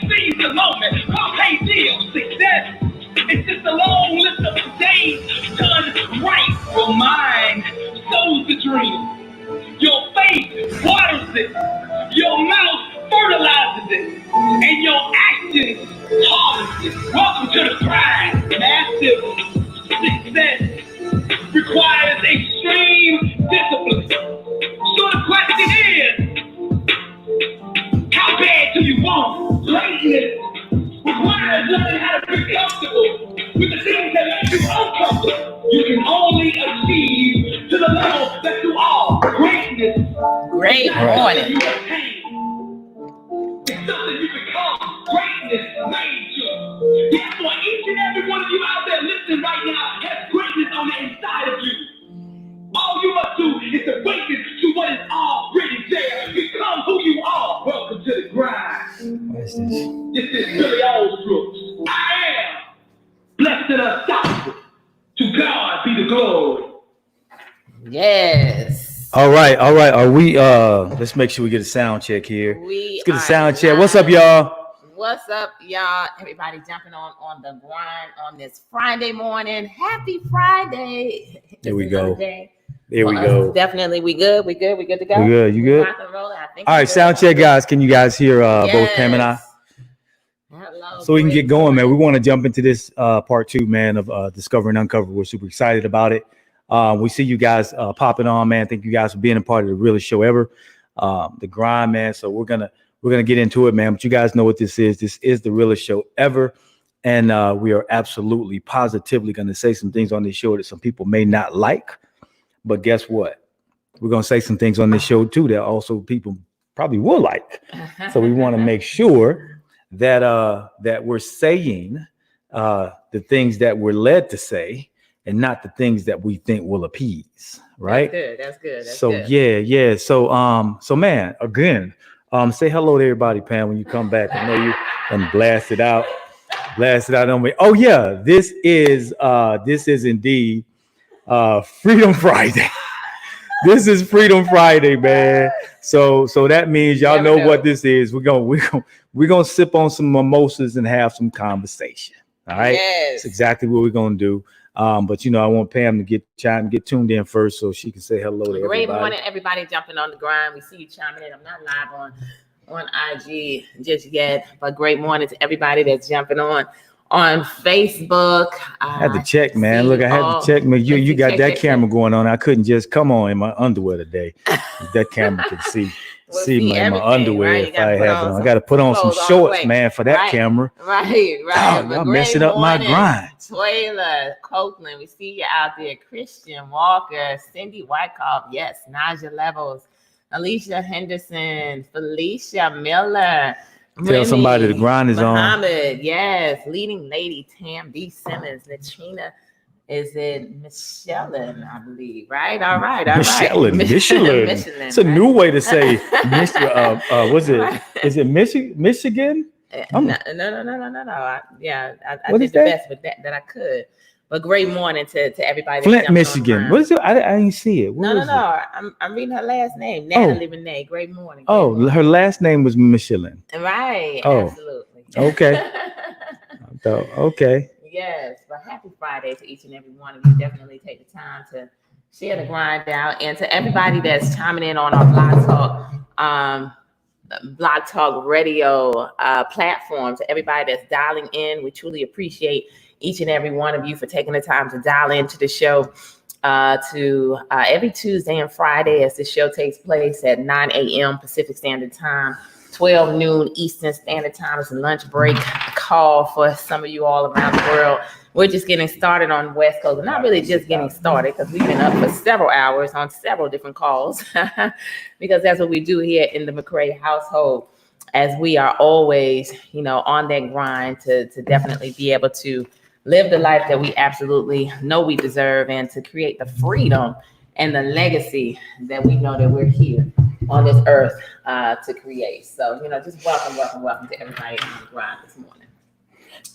seize the moment. Paul can't deal. Success is just a long list of days done right. Your mind sows the dream. Your faith waters it. Your mouth fertilizes it. And your actions harvest it. Welcome to the prize. Massive success requires extreme discipline. So the question is, how bad do you want? Greatness requires learning how to be comfortable with the things that make you uncomfortable. You can only achieve to the level that you are. Greatness. Great morning. It's something you become. Greatness made you. Therefore, each and every one of you out there listening right now has greatness on the inside of you. All you must do is to witness to what is already there. Become who you are. Welcome to the grind. What is this? This is Billy Osbrooks. I am blessed and unstoppable. To God be the glory. Yes. All right. Are we let's make sure we get a sound check here. Let's get a sound check. What's up, y'all? What's up, y'all? Everybody jumping on the grind on this Friday morning. Happy Friday. There we go. There we go. Definitely we good. We good to go. We good. You good? Rock and roll. I think all right, sound check, guys. Can you guys hear both Pam and I? Hello, so we can get going, man. We want to jump into this part 2, man, of Discover and Uncover. We're super excited about it. We see you guys popping on, man. Thank you guys for being a part of the realest show ever, the grind, man. So we're gonna get into it, man. But you guys know what this is. This is the realest show ever, and we are absolutely positively going to say some things on this show that some people may not like. But guess what? We're going to say some things on this show too that also people probably will like. So we want to make sure that that we're saying the things that we're led to say and not the things that we think will appease. Right? That's good. So yeah. So man, again, say hello to everybody, Pam, when you come back. I know you and blast it out on me. Oh yeah, this is indeed Freedom Friday. This is Freedom Friday, man. So that means y'all know what this is. We're gonna sip on some mimosas and have some conversation. All right. Yes. That's exactly what we're gonna do. But I want Pam to get tuned in first so she can say hello to everybody. Great morning, everybody jumping on the grind. We see you chiming in. I'm not live on IG just yet, but great morning to everybody that's jumping on Facebook. I had to check, man. Look, I had to check. Man, you got that camera going on. I couldn't just come on in my underwear today. That camera could see my underwear, right? If I have it on. I got to put on some shorts, man, for that camera. Right. Oh, y'all messing up my grind. Toyla, Copeland, we see you out there. Christian Walker, Cindy Wyckoff, yes, Naja Levels, Alicia Henderson, Felicia Miller. Tell Remy, somebody the grind is Muhammad, on. Yes, leading lady Tam B. Simmons, Latrina. Is it Michelin, I believe, right? All right. Michelin. It's a new way to say was it? Right. Is it Michigan? No. I did the best with that I could. But great morning to everybody. Flint, Michigan. What is it? I didn't see it. No. I'm reading her last name, Natalie Renee. Great morning. Her last name was Michelin. Right. Absolutely. Okay. Okay. Yes, but happy Friday to each and every one of you. Definitely take the time to share the grind out, and to everybody that's chiming in on our Blog Talk Radio platform. To everybody that's dialing in, we truly appreciate each and every one of you for taking the time to dial into the show. Every Tuesday and Friday, as the show takes place at 9 a.m. Pacific Standard Time, 12 noon Eastern Standard Time. It's a lunch break call for some of you all around the world. We're just getting started on West Coast. We're not really just getting started because we've been up for several hours on several different calls because that's what we do here in the McCray household, as we are always, on that grind to definitely be able to live the life that we absolutely know we deserve, and to create the freedom and the legacy that we know that we're here on this earth to create. So, just welcome to everybody on the grind this morning.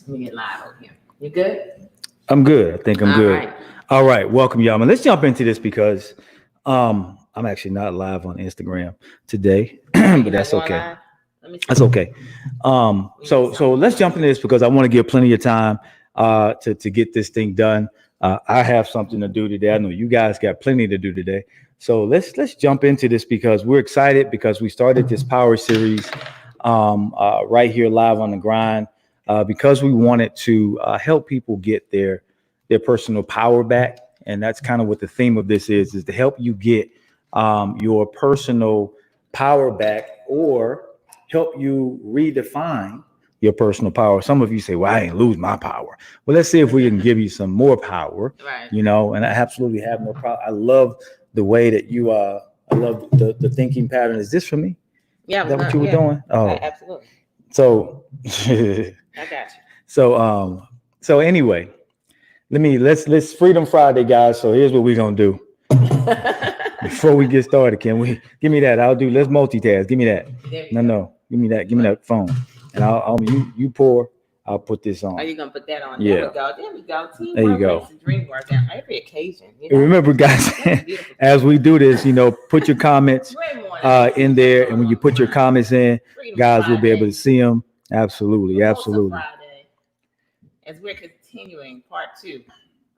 Let me get live over here. You good? I'm good. I think I'm good. Right. All right. Welcome, y'all. Let's jump into this because I'm actually not live on Instagram today, but that's okay. Let me see. That's okay. So let's jump into this because I want to give plenty of time to get this thing done. I have something to do today. I know you guys got plenty to do today. So let's jump into this because we're excited because we started this power series right here live on the grind because we wanted to help people get their personal power back. And that's kind of what the theme of this is to help you get your personal power back or help you redefine your personal power. Some of you say, well, I ain't lose my power. Well, let's see if we can give you some more power, Right. you know, and I absolutely have no problem. I love the way that you I love the thinking pattern. Is this for me? Yeah. Is that what you were doing? Oh, Right, absolutely. so I got you. so anyway, let's Freedom Friday, guys. So here's what we're gonna do. Before we get started, can we give me that? Let's multitask. Give me that. No. Give me that. Give me that phone. And I'll you pour. I'll put this on. Are you gonna put that on? Yeah. There we go. There we go. Teamwork There you go. makes the dream work on every occasion. You And know? remember, guys, as we do this, you know, put your comments in there, and when you put your comments in, Freedom guys will be able Friday. to see them. Absolutely, Mimosa absolutely. Friday, as we're continuing part 2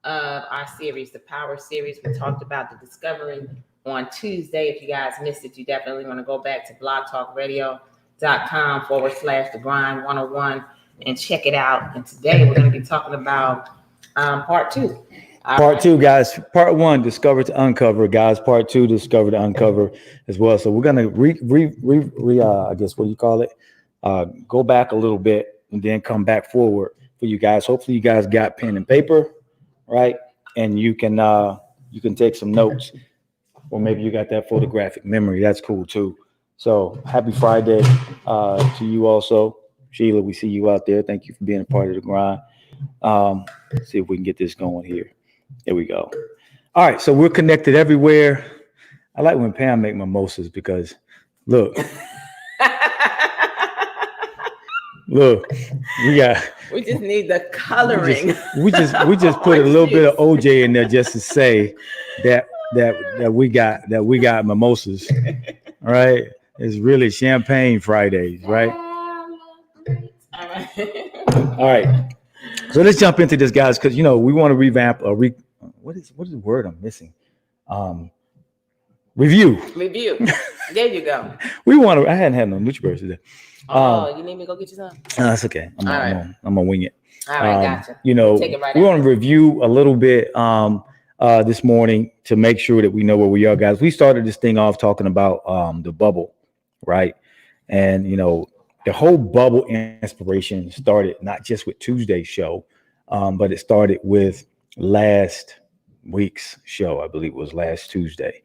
of our series, the Power Series, we talked about the discovery on Tuesday. If you guys missed it, you definitely want to go back to blogtalkradio.com/The Grind 101 and check it out. And today we're going to be talking about part 2. Part 2, guys. Part 1, discover to uncover, guys. Part 2, discover to uncover as well. So we're gonna I guess what do you call it? Go back a little bit and then come back forward for you guys. Hopefully, you guys got pen and paper, right? And you can take some notes, or maybe you got that photographic memory. That's cool too. So happy Friday to you also, Sheila. We see you out there. Thank you for being a part of the grind. Let's see if we can get this going here. There we go. All right, so we're connected everywhere. I like when Pam make mimosas because look, we just need the coloring. We just put a little bit of OJ in there just to say that we got mimosas. All right, it's really Champagne Fridays, right? All right. So let's jump into this, guys, because you know we want to revamp what is the word I'm missing? Review. There you go. I hadn't had no Nutriburs today. You need me to go get you some? No, that's okay. I'm gonna wing it. All right, gotcha. You know, Take it right we want to review a little bit this morning to make sure that we know where we are, guys. We started this thing off talking about the bubble, right? And you know, the whole bubble inspiration started not just with Tuesday's show, but it started with last week's show. I believe it was last Tuesday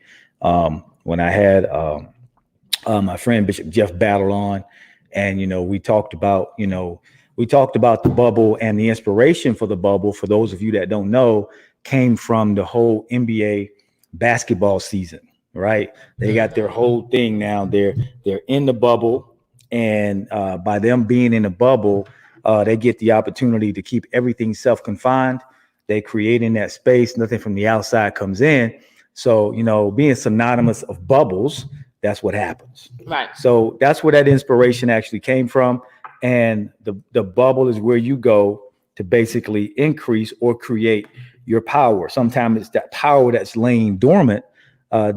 when I had my friend Bishop Jeff Battle on, and you know we talked about the bubble, and the inspiration for the bubble, for those of you that don't know, came from the whole NBA basketball season, right? They got their whole thing now. They're in the bubble. And by them being in a bubble, they get the opportunity to keep everything self-confined. They create in that space. Nothing from the outside comes in. So, you know, being synonymous of bubbles, that's what happens. Right. So that's where that inspiration actually came from. And the bubble is where you go to basically increase or create your power. Sometimes it's that power that's laying dormant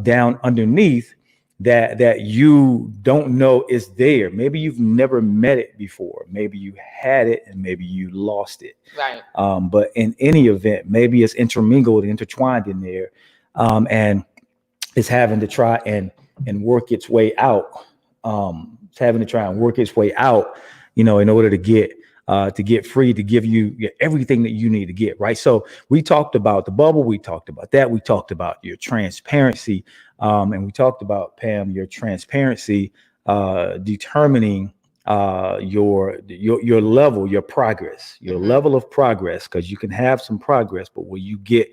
down underneath that you don't know is there. Maybe you've never met it before. Maybe you had it and maybe you lost it. Right. But in any event, maybe it's intertwined in there, and it's having to try and work its way out. It's having to try and work its way out, you know, in order to get free, to give you everything that you need to get, right? So we talked about the bubble. We talked about that. We talked about your transparency. And we talked about, Pam, your transparency, determining your level, your progress, your level of progress, because you can have some progress, but will you get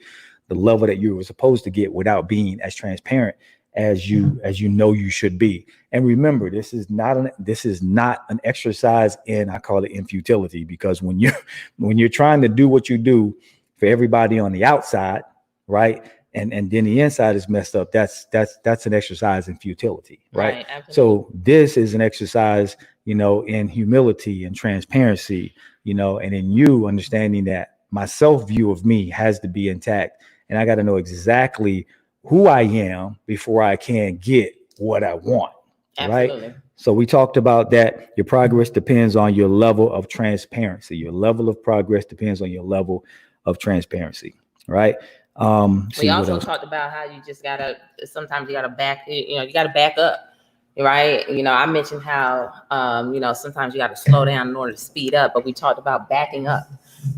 the level that you were supposed to get without being as transparent as you know you should be? And remember, this is not an exercise in, I call it, in futility, because when you're trying to do what you do for everybody on the outside, right? And then the inside is messed up. That's an exercise in futility, right? Absolutely. So this is an exercise in humility and transparency, and in you understanding that my self view of me has to be intact. And I got to know exactly who I am before I can get what I want. Absolutely. Right. So we talked about that. Your progress depends on your level of transparency. Your level of progress depends on your level of transparency. Right. We also talked about how you just sometimes you gotta back up. Right. I mentioned how, sometimes you got to slow down in order to speed up, but we talked about backing up.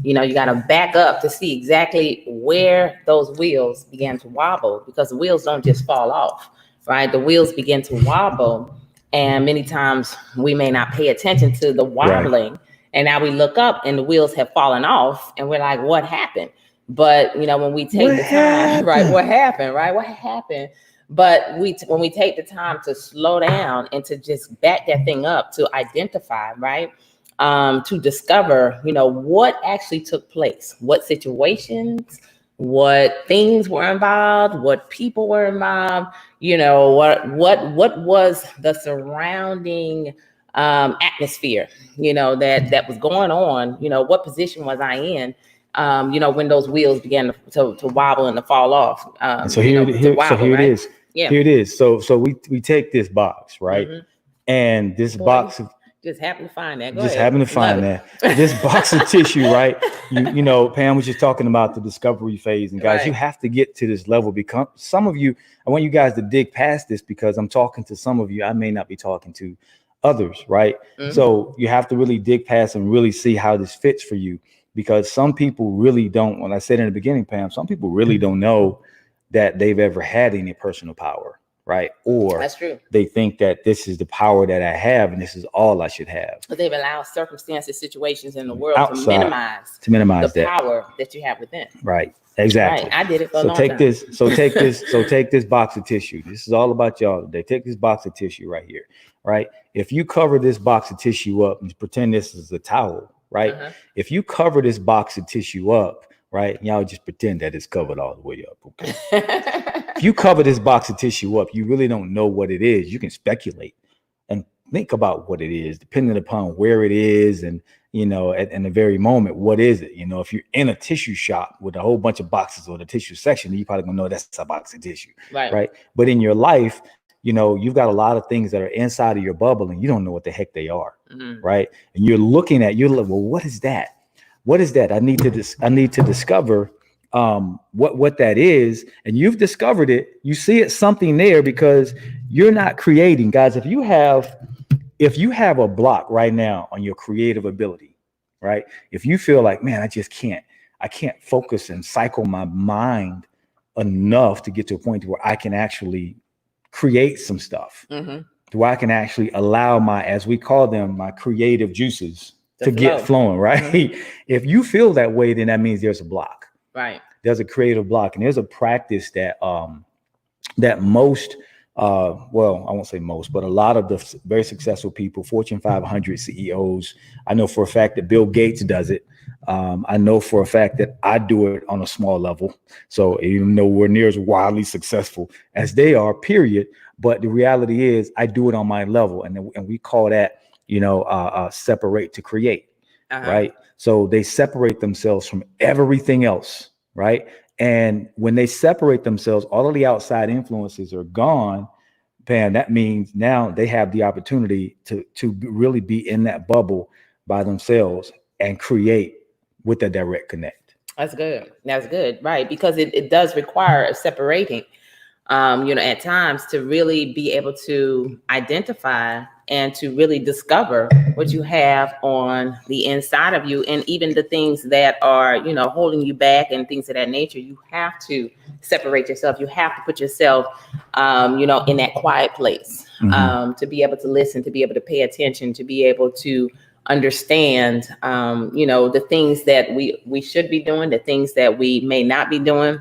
You got to back up to see exactly where those wheels began to wobble, because the wheels don't just fall off, right? The wheels begin to wobble. And many times we may not pay attention to the wobbling. Right. And now we look up and the wheels have fallen off and we're like, what happened? But, when we take the time, right? What happened, right? What happened? But when we take the time to slow down and to just back that thing up, to identify, right? To discover, what actually took place, what situations, what things were involved, what people were involved, what was the surrounding atmosphere, that was going on, what position was I in, when those wheels began to wobble and to fall off. So here it is. Yeah. Here it is. So we take this box, right? Mm-hmm. And this box of just happened to find that. This box of tissue, right? Pam was just talking about the discovery phase, and guys, right. You have to get to this level. Because some of you, I want you guys to dig past this, because I'm talking to some of you. I may not be talking to others, right? Mm-hmm. So you have to really dig past and really see how this fits for you, because some people really don't. When I said in the beginning, Pam, some people really don't know that they've ever had any personal power. Right. Or that's true. They think that this is the power that I have and this is all I should have. But they've allowed circumstances, situations in the world to minimize the power that you have within. Right. Exactly. Right. I did it for a long time. Take this box of tissue. This is all about y'all today. Take this box of tissue right here. Right. If you cover this box of tissue up and pretend this is a towel, right? Uh-huh. If you cover this box of tissue up, right, y'all just pretend that it's covered all the way up. Okay. If you cover this box of tissue up, you really don't know what it is. You can speculate and think about what it is, depending upon where it is, and at the very moment, what is it? If you're in a tissue shop with a whole bunch of boxes or the tissue section, you probably gonna know that's a box of tissue, right? But in your life, you've got a lot of things that are inside of your bubble, and you don't know what the heck they are, right? And you're like, well, what is that? What is that? I need to discover what that is. And you've discovered it. You see it's something there, because you're not creating. Guys, if you have a block right now on your creative ability, right? If you feel like, man, I can't focus and cycle my mind enough to get to a point where I can actually create some stuff, where I can actually allow as we call them, my creative juices to get flowing, right? Mm-hmm. If you feel that way, then that means there's a block. Right. There's a creative block, and there's a practice that most, I won't say most, but a lot of the very successful people, Fortune 500 CEOs, I know for a fact that Bill Gates does it. I know for a fact that I do it on a small level. So even though we're near as wildly successful as they are, period. But the reality is I do it on my level, and we call that, separate to create, right? So they separate themselves from everything else, right? And when they separate themselves, all of the outside influences are gone. Pam, that means now they have the opportunity to really be in that bubble by themselves and create with a direct connect. That's good. That's good, right? Because it does require separating, at times, to really be able to identify and to really discover what you have on the inside of you, and even the things that are, holding you back and things of that nature. You have to separate yourself. You have to put yourself, in that quiet place, to be able to listen, to be able to pay attention, to be able to understand, the things that we should be doing, the things that we may not be doing,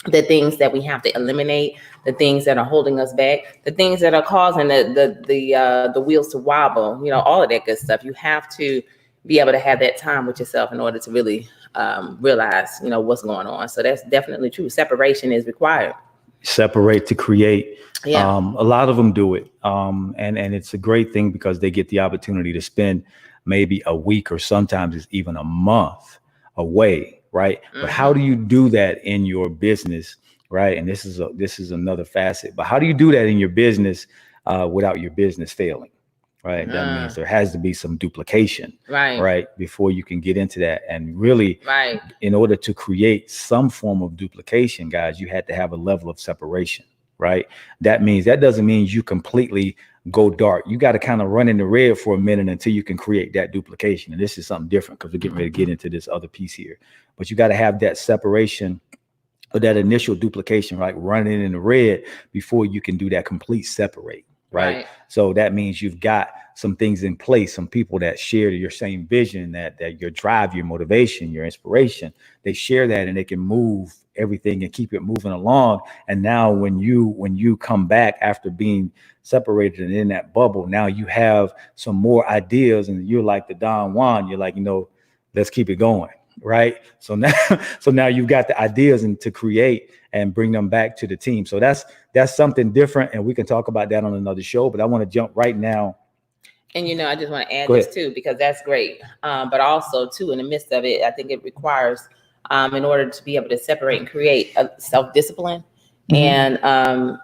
the things that we have to eliminate, the things that are holding us back, the things that are causing the wheels to wobble, all of that good stuff. You have to be able to have that time with yourself in order to really realize, what's going on. So that's definitely true. Separation is required. separate to create. Yeah. A lot of them do it. And it's a great thing because they get the opportunity to spend maybe a week or sometimes it's even a month away, right? But how do you do that in your business, right? And this is another facet. But how do you do that in your business without your business failing? Right. That means there has to be some duplication, right, before you can get into that. And really, in order to create some form of duplication, guys, you had to have a level of separation, right? That doesn't mean you completely go dark. You got to kind of run in the red for a minute until you can create that duplication. And this is something different because we're getting ready to get into this other piece here. But you got to have that separation or that initial duplication, right? Running in the red before you can do that complete separate. Right. So that means you've got some things in place, some people that share your same vision, that your drive, your motivation, your inspiration, they share that and they can move everything and keep it moving along. And now when you come back after being separated and in that bubble, now you have some more ideas and you're like the Don Juan, you're like, let's keep it going. Right. So now you've got the ideas and to create and bring them back to the team. So that's something different. And we can talk about that on another show. But I want to jump right now. And, I just want to add this too, because that's great. But also, too, in the midst of it, I think it requires in order to be able to separate and create a self-discipline and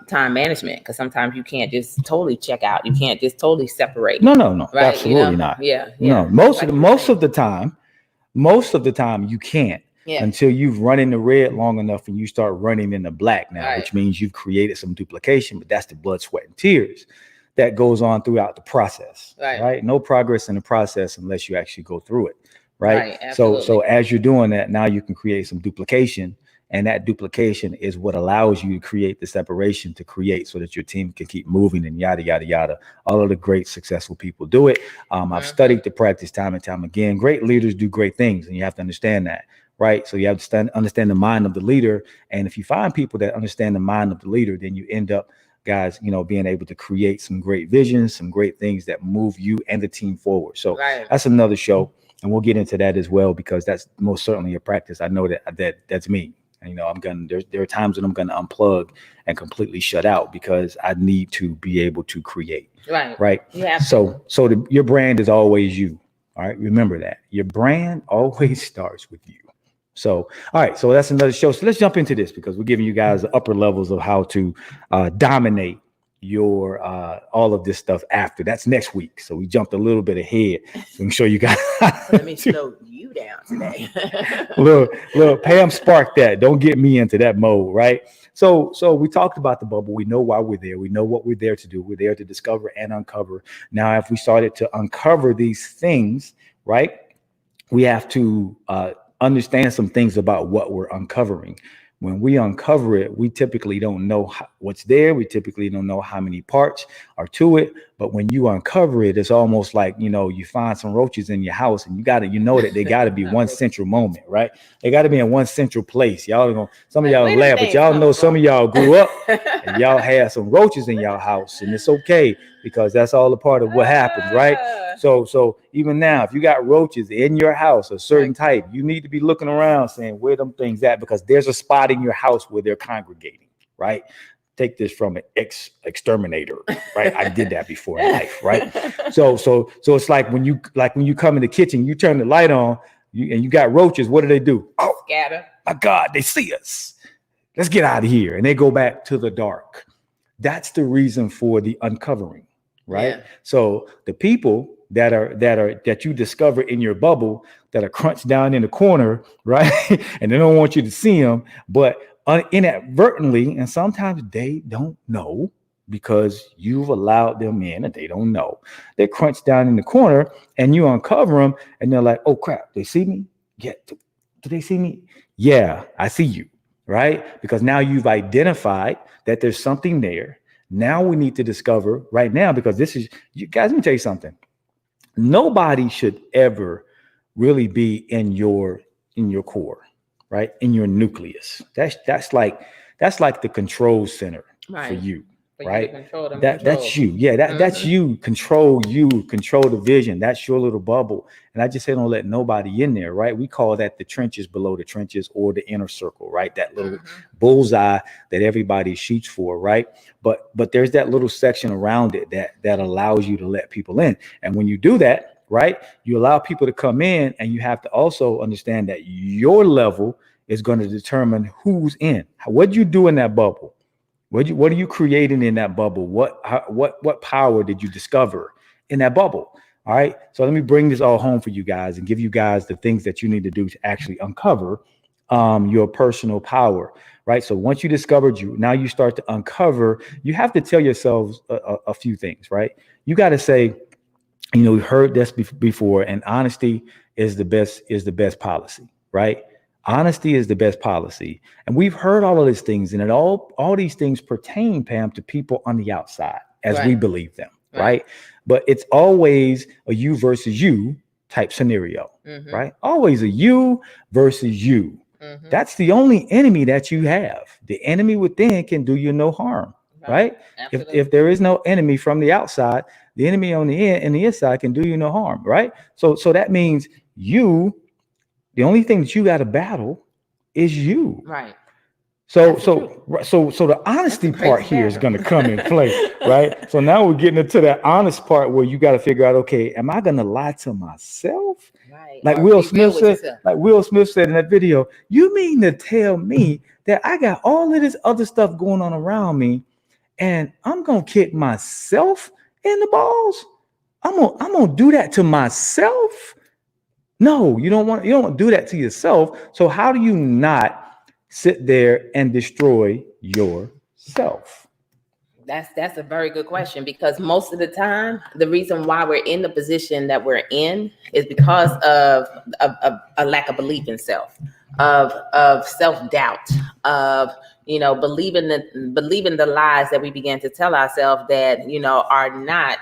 time management, because sometimes you can't just totally check out. You can't just totally separate. No, right? Absolutely not. Yeah. No, most of the time you can't until you've run in the red long enough and you start running in the black now, which means you've created some duplication, but that's the blood, sweat, and tears that goes on throughout the process. Right? No progress in the process unless you actually go through it. Right. So as you're doing that, now you can create some duplication. And that duplication is what allows you to create the separation to create so that your team can keep moving and yada, yada, yada. All of the great successful people do it. I've studied the practice time and time again. Great leaders do great things, and you have to understand that, right? So you have to understand the mind of the leader. And if you find people that understand the mind of the leader, then you end up, guys, being able to create some great visions, some great things that move you and the team forward. So that's another show, and we'll get into that as well, because that's most certainly a practice. I know that's me. And, there are times when I'm going to unplug and completely shut out because I need to be able to create. Right. Yeah. So your brand is always you. All right. Remember that your brand always starts with you. So, all right. So that's another show. So let's jump into this because we're giving you guys the upper levels of how to dominate your all of this stuff after. That's next week. So we jumped a little bit ahead. So we can show you guys. Let me slow you down today. look, Pam sparked that. Don't get me into that mode, right? So we talked about the bubble. We know why we're there. We know what we're there to do. We're there to discover and uncover. Now, if we started to uncover these things, right, we have to understand some things about what we're uncovering. When we uncover it, we typically don't know what's there. We typically don't know how many parts are to it. But when you uncover it, it's almost like, you find some roaches in your house and that they got to be one central moment, right? They got to be in one central place. Some of y'all laugh, but y'all know some of y'all grew up and y'all had some roaches in y'all house, and it's okay because that's all a part of what happens, right? So even now, if you got roaches in your house, a certain type, you need to be looking around saying, where them things at? Because there's a spot in your house where they're congregating, right? Take this from an exterminator, right? I did that before in life, right? So it's like when you come in the kitchen, you turn the light on, and you got roaches. What do? Oh, scatter! My God, they see us. Let's get out of here, and they go back to the dark. That's the reason for the uncovering, right? So the people that you discover in your bubble that are crunched down in the corner, right? And they don't want you to see them, but inadvertently, and sometimes they don't know because you've allowed them in and they don't know. They're crunched down in the corner and you uncover them and they're like, oh crap, they see me? Yeah. Do they see me? Yeah, I see you, right? Because now you've identified that there's something there. Now we need to discover right now, because you guys, let me tell you something. Nobody should ever really be in your core, right? In your nucleus. That's like the control center for you, For you to right? control them That's controls. you. Yeah, that's you. Control the vision. That's your little bubble. And I just say don't let nobody in there, right? We call that the trenches below the trenches or the inner circle, right? That little bullseye that everybody shoots for, right? But there's that little section around it that allows you to let people in. And when you do that, right, you allow people to come in, and you have to also understand that your level is going to determine who's in. What you do in that bubble? What are you creating in that bubble? What power did you discover in that bubble? All right. So let me bring this all home for you guys and give you guys the things that you need to do to actually uncover your personal power. Right. So once you discovered now you start to uncover. You have to tell yourselves a few things. Right. You got to say, we've heard this before, and honesty is the best policy. Right. Honesty is the best policy. And we've heard all of these things, and all these things pertain, Pam, to people on the outside as we believe them, right? But it's always a you versus you type scenario, right? Always a you versus you. That's the only enemy that you have. The enemy within can do you no harm, right? If there is no enemy from the outside, the enemy on the inside can do you no harm, right? So that means the only thing that you got to battle is you. Right. So the honesty part here is going to come in play, right? So now we're getting into that honest part where you got to figure out, okay, am I going to lie to myself? Right. Like Will Smith said in that video, you mean to tell me that I got all of this other stuff going on around me, and I'm going to kick myself in the balls? I'm going to do that to myself? No, you don't want to do that to yourself. So how do you not sit there and destroy yourself? That's a very good question, because most of the time, the reason why we're in the position that we're in is because of a lack of belief in self, of self-doubt, of believing the lies that we began to tell ourselves that are not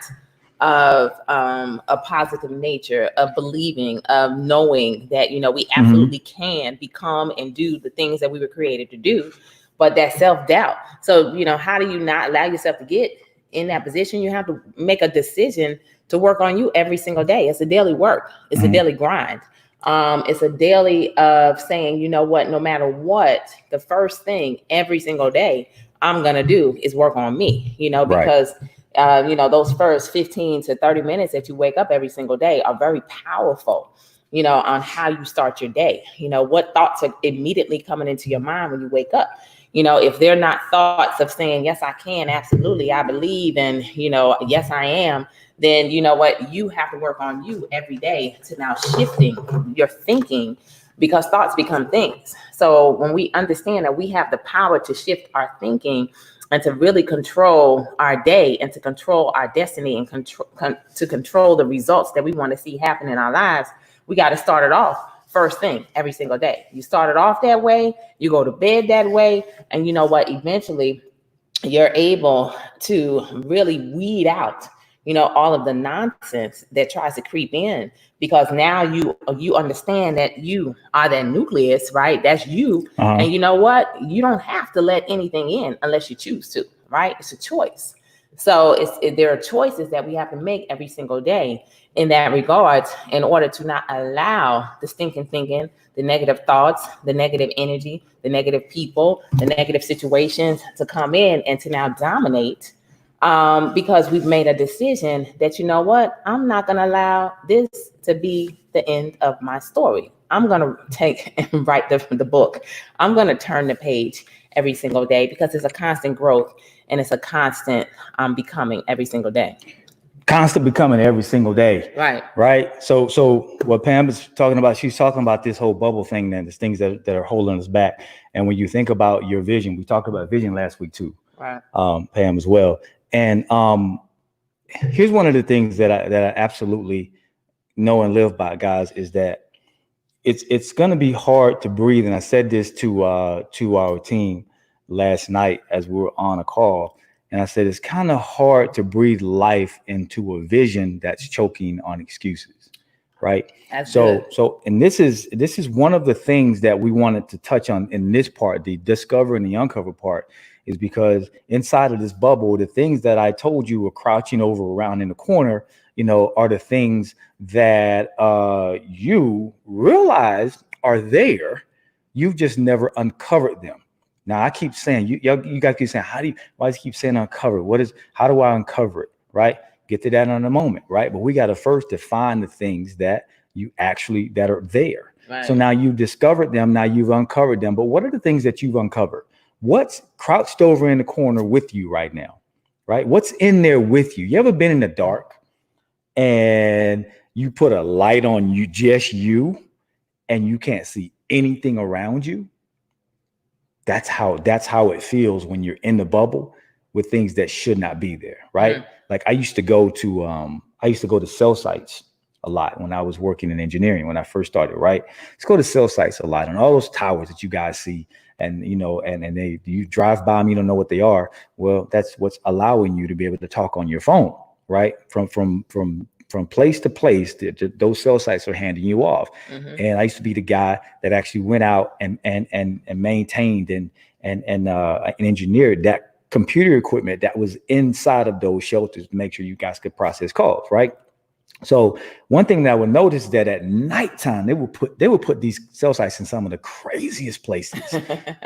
of a positive nature, of believing, of knowing that we absolutely can become and do the things that we were created to do. But that self-doubt. So how do you not allow yourself to get in that position? You have to make a decision to work on you every single day. It's a daily work. It's a daily grind. It's a daily of saying, you know what, no matter what, the first thing every single day I'm gonna do is work on me. Because those first 15 to 30 minutes that you wake up every single day are very powerful, on how you start your day. What thoughts are immediately coming into your mind when you wake up? If they're not thoughts of saying, yes, I can, absolutely, I believe, and, yes, I am, then you know what? You have to work on you every day to now shifting your thinking, because thoughts become things. So when we understand that we have the power to shift our thinking and to really control our day and to control our destiny and to control the results that we want to see happen in our lives, we got to start it off first thing every single day. You start it off that way, you go to bed that way, and you know what? Eventually, you're able to really weed out, all of the nonsense that tries to creep in, because now you understand that you are that nucleus, right? That's you. And you know what? You don't have to let anything in unless you choose to, right? It's a choice. So there are choices that we have to make every single day in that regard, in order to not allow the stinking thinking, the negative thoughts, the negative energy, the negative people, the negative situations to come in and to now dominate. Because we've made a decision that, you know what, I'm not going to allow this to be the end of my story. I'm going to take and write the book. I'm going to turn the page every single day, because it's a constant growth and it's a constant becoming every single day. Constant becoming every single day. Right. So what Pam is talking about, she's talking about this whole bubble thing, and there's things that are holding us back. And when you think about your vision, we talked about vision last week too, right. Pam as well. And here's one of the things that I absolutely know and live by, guys, is that it's going to be hard to breathe. And I said this to our team last night as we were on a call. And I said, it's kind of hard to breathe life into a vision that's choking on excuses. Right. So, and this is one of the things that we wanted to touch on in this part, the discover and the uncover part, is because inside of this bubble, the things that I told you were crouching over around in the corner, are the things that you realize are there. You've just never uncovered them. Now I keep saying, you guys keep saying, why do you keep saying uncover? How do I uncover it? Right? Get to that in a moment, right? But we got to first define the things that that are there. Right. So now you've discovered them. Now you've uncovered them. But what are the things that you've uncovered? What's crouched over in the corner with you right now? Right? What's in there with you? You ever been in the dark and you put a light on you, just you, and you can't see anything around you? That's how it feels when you're in the bubble with things that should not be there, right? Mm. Like I used to go to cell sites a lot when I was working in engineering when I first started, right? Let's go to cell sites a lot, and all those towers that you guys see, and you drive by them, you don't know what they are. Well, that's what's allowing you to be able to talk on your phone, right? From place to place, those cell sites are handing you off. Mm-hmm. And I used to be the guy that actually went out and maintained and engineered that computer equipment that was inside of those shelters to make sure you guys could process calls, right? So one thing that I would notice is that at nighttime, they would put these cell sites in some of the craziest places,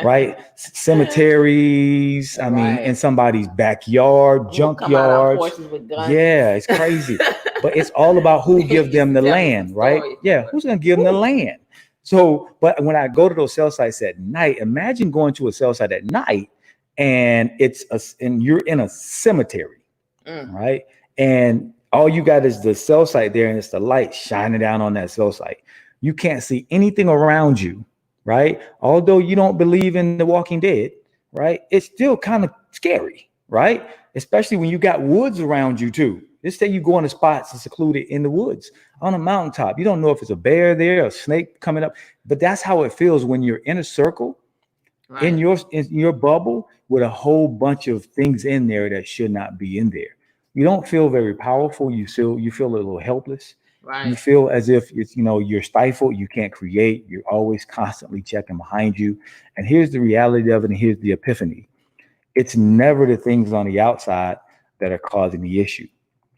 right? Cemeteries, I mean, in somebody's backyard, junkyards. Yeah, it's crazy. But it's all about who gives them the land, right? Yeah, who's going to give them the land? So, but when I go to those cell sites at night, imagine going to a cell site at night and you're in a cemetery, right? And all you got is the cell site there, and it's the light shining down on that cell site. You can't see anything around you, right? Although you don't believe in The Walking Dead, right? It's still kind of scary, right? Especially when you got woods around you too. Let's say you go on a spot secluded in the woods on a mountaintop. You don't know if it's a bear there, a snake coming up, but that's how it feels when you're in a circle, right, in your bubble with a whole bunch of things in there that should not be in there. You don't feel very powerful. You feel a little helpless. Right. You feel as if you're stifled. You can't create. You're always constantly checking behind you. And here's the reality of it. And here's the epiphany. It's never the things on the outside that are causing the issue.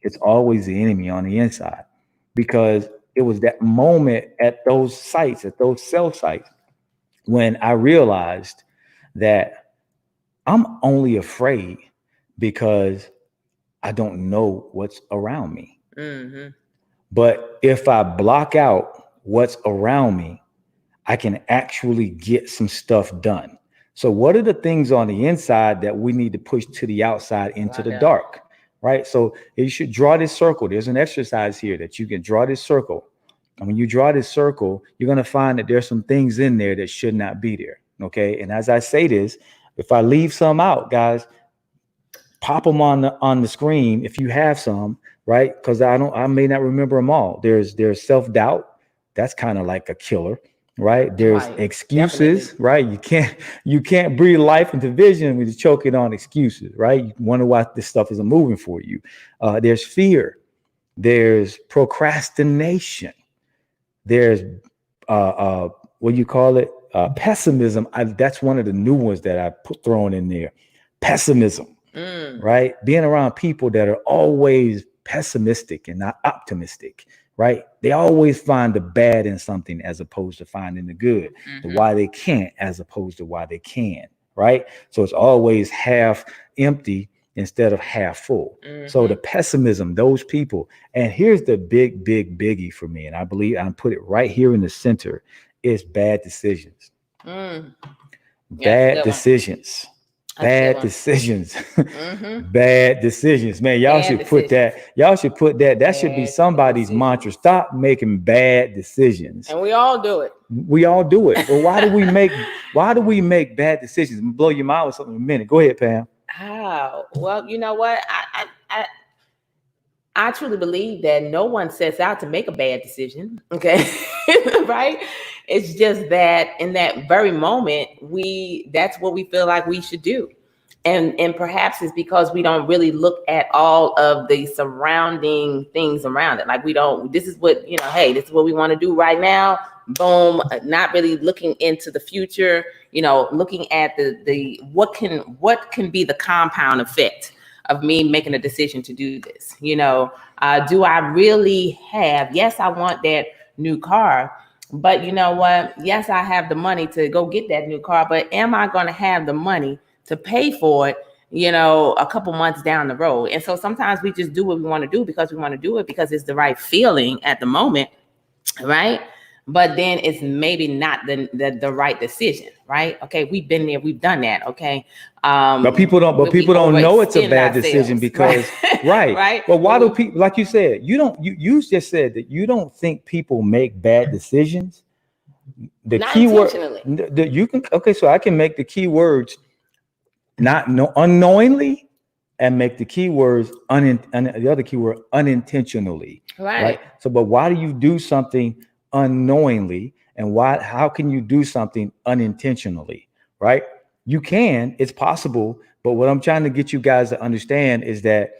It's always the enemy on the inside, because it was that moment at those sites, at those cell sites, when I realized that I'm only afraid because I don't know what's around me. Mm-hmm. But if I block out what's around me, I can actually get some stuff done. So what are the things on the inside that we need to push to the outside into the dark, right? So you should draw this circle. There's an exercise here that you can draw this circle. And when you draw this circle, you're going to find that there's some things in there that should not be there. Okay. And as I say this, if I leave some out, guys, pop them on the screen if you have some, right? Because I may not remember them all. There's self-doubt. That's kind of like a killer, right? There's excuses, definitely. Right? You can't breathe life into vision when you're choking on excuses, right? You wonder why this stuff isn't moving for you. There's fear. There's procrastination. There's what do you call it? Pessimism. That's one of the new ones that I thrown in there. Pessimism. Right? Being around people that are always pessimistic and not optimistic, right? They always find the bad in something as opposed to finding the good, the why they can't as opposed to why they can, right? So it's always half empty instead of half full. So the pessimism, those people, and here's the big biggie for me, and I believe I put it right here in the center, is bad decisions. Bad decisions. Bad decisions. Bad decisions. Man, y'all should put that. Y'all should put that. That should be somebody's mantra. Stop making bad decisions. And we all do it. We all do it. But why do we make bad decisions? Blow your mind with something in a minute. Go ahead, Pam. Oh, well, you know what? I truly believe that no one sets out to make a bad decision. Okay. Right? It's just that in that very moment, that's what we feel like we should do. And perhaps it's because we don't really look at all of the surrounding things around it. Like this is what, hey, this is what we want to do right now. boom, not really looking into the future, you know, looking at the what can be the compound effect of me making a decision to do this. You know, do I really have, yes, I want that new car, but you know what? Yes, I have the money to go get that new car, but am I going to have the money to pay for it, you know, a couple months down the road? And so sometimes we just do what we want to do because we want to do it because it's the right feeling at the moment, right? But then it's maybe not the right decision, right? Okay, we've been there, we've done that. Okay, but people don't know it's a bad decision because right. Right. But why do people, like you said, you just said that you don't think people make bad decisions. The Not key word intentionally. you can, okay, so I can make the key words unknowingly and make the keywords the other keyword unintentionally. Right. So, but why do you do something unknowingly, and how can you do something unintentionally? Right? You can, it's possible, but what I'm trying to get you guys to understand is that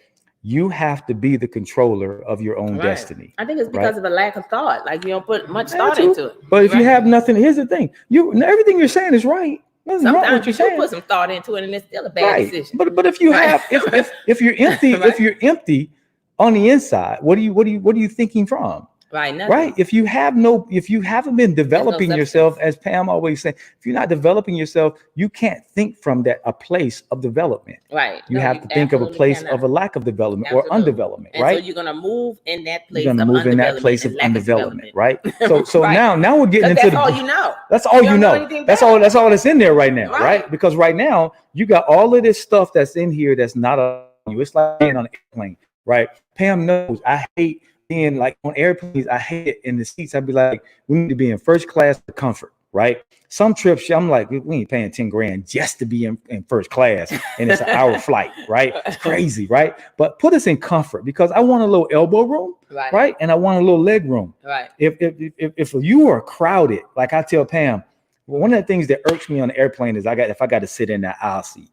you have to be the controller of your own destiny. I think it's because of a lack of thought. Like you don't put much thought into it. But if you have nothing, here's the thing: everything you're saying is right. Sometimes you do put some thought into it, and it's still a bad decision. But if you have, if you're empty, if you're empty on the inside, what are you thinking from? Right. Nothing. Right. If you haven't been developing yourself, as Pam always says, if you're not developing yourself, you can't think from a place of development. Right. You have to think of a place of a lack of development or undevelopment. And right. So you're gonna move in that place. You're gonna move in that place of undevelopment. Right. So right. now we're getting into that's all you know. That's all you know. That's all that's in there right now. Right. Because right now you got all of this stuff that's in here that's not on you. It's like being on an airplane. Right. Pam knows I hate being like on airplanes. I hate it in the seats. I'd be like, we need to be in first class for comfort, right? Some trips, I'm like, we ain't paying 10 grand just to be in first class, and it's an hour flight, right? It's crazy, right? But put us in comfort because I want a little elbow room, right? And I want a little leg room. Right. If you are crowded, like I tell Pam, one of the things that irks me on the airplane is if I got to sit in that aisle seat,